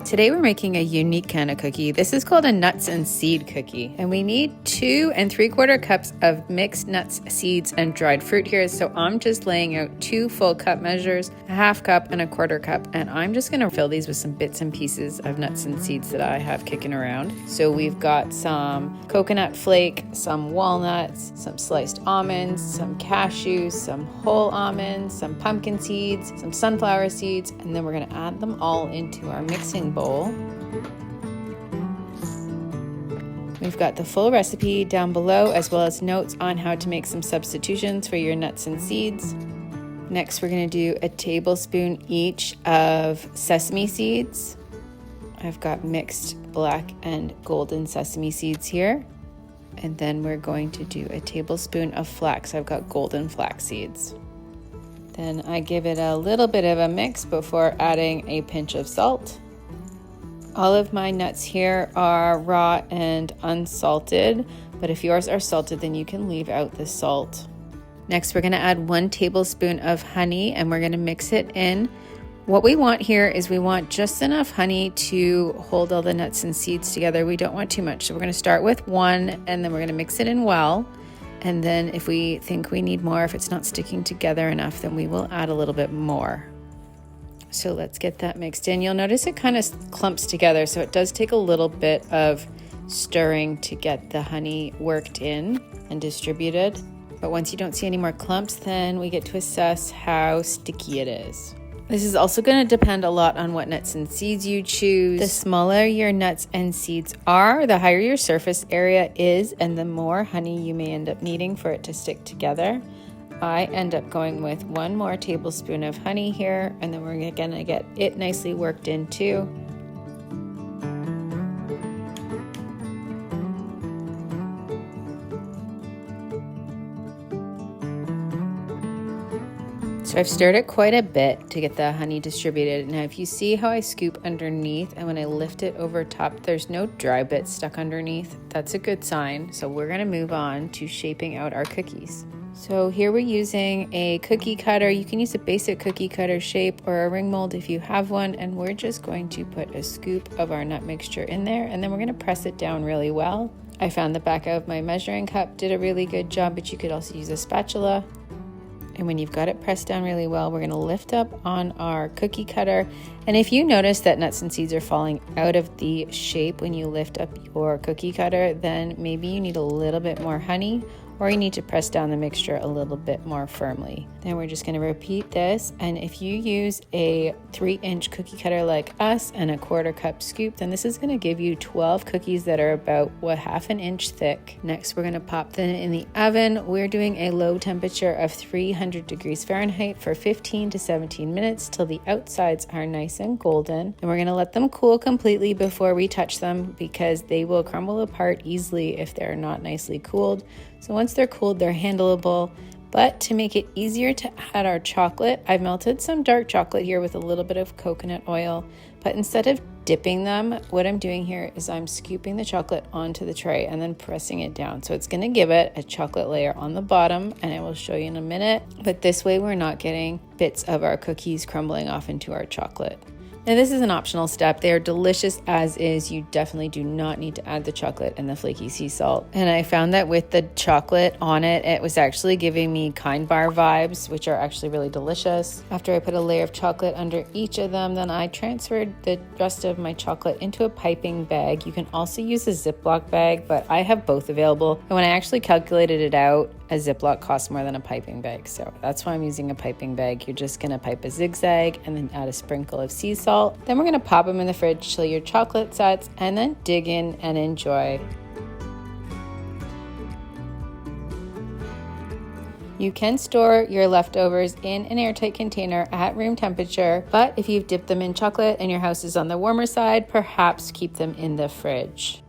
Today we're making a unique kind of cookie. This is called a nuts and seed cookie. And we need 2 3/4 cups of mixed nuts, seeds, and dried fruit here. So I'm just laying out 2 full cup measures, a 1/2 cup and a 1/4 cup. And I'm just gonna fill these with some bits and pieces of nuts and seeds that I have kicking around. So we've got some coconut flake, some walnuts, some sliced almonds, some cashews, some whole almonds, some pumpkin seeds, some sunflower seeds, and then we're gonna add them all into our mixing bowl. We've got the full recipe down below, as well as notes on how to make some substitutions for your nuts and seeds. Next, we're going to do a tablespoon each of sesame seeds. I've got mixed black and golden sesame seeds here. And then we're going to do a tablespoon of flax. I've got golden flax seeds. Then I give it a little bit of a mix before adding a pinch of salt. All of my nuts here are raw and unsalted, but if yours are salted, then you can leave out the salt. Next, we're going to add 1 tablespoon of honey, and we're going to mix it in. What we want here is we want just enough honey to hold all the nuts and seeds together. We don't want too much, so we're going to start with 1, and then we're going to mix it in well. And then if we think we need more, if it's not sticking together enough, then we will add a little bit more. So let's get that mixed in. You'll notice it kind of clumps together, so it does take a little bit of stirring to get the honey worked in and distributed. But once you don't see any more clumps, then we get to assess how sticky it is. This is also going to depend a lot on what nuts and seeds you choose. The smaller your nuts and seeds are, the higher your surface area is, and the more honey you may end up needing for it to stick together. I end up going with 1 more tablespoon of honey here, and then we're gonna get it nicely worked in too. So I've stirred it quite a bit to get the honey distributed. Now if you see how I scoop underneath and when I lift it over top, there's no dry bits stuck underneath. That's a good sign. So we're gonna move on to shaping out our cookies. So here we're using a cookie cutter. You can use a basic cookie cutter shape or a ring mold if you have one, and we're just going to put a scoop of our nut mixture in there, and then we're going to press it down really well. I found the back of my measuring cup did a really good job, but you could also use a spatula. And when you've got it pressed down really well, we're going to lift up on our cookie cutter. And if you notice that nuts and seeds are falling out of the shape when you lift up your cookie cutter, then maybe you need a little bit more honey, or you need to press down the mixture a little bit more firmly. Then we're just going to repeat this, and if you use a 3-inch cookie cutter like us and a 1/4 cup scoop, then this is going to give you 12 cookies that are about 1/2 inch thick. Next, we're going to pop them in the oven. We're doing a low temperature of 300 degrees Fahrenheit for 15 to 17 minutes till the outsides are nice and golden. And we're going to let them cool completely before we touch them, because they will crumble apart easily if they're not nicely cooled. So once they're cooled, they're handleable. But to make it easier to add our chocolate, I've melted some dark chocolate here with a little bit of coconut oil. But instead of dipping them, what I'm doing here is I'm scooping the chocolate onto the tray and then pressing it down. So it's going to give it a chocolate layer on the bottom, and I will show you in a minute. But this way we're not getting bits of our cookies crumbling off into our chocolate. Now this is an optional step. They are delicious as is. You definitely do not need to add the chocolate and the flaky sea salt. And I found that with the chocolate on it, it was actually giving me Kind Bar vibes, which are actually really delicious. After I put a layer of chocolate under each of them, then I transferred the rest of my chocolate into a piping bag. You can also use a Ziploc bag, but I have both available. And when I actually calculated it out, a Ziploc costs more than a piping bag. So that's why I'm using a piping bag. You're just gonna pipe a zigzag and then add a sprinkle of sea salt. Then we're gonna pop them in the fridge till your chocolate sets, and then dig in and enjoy. You can store your leftovers in an airtight container at room temperature, but if you've dipped them in chocolate and your house is on the warmer side, perhaps keep them in the fridge.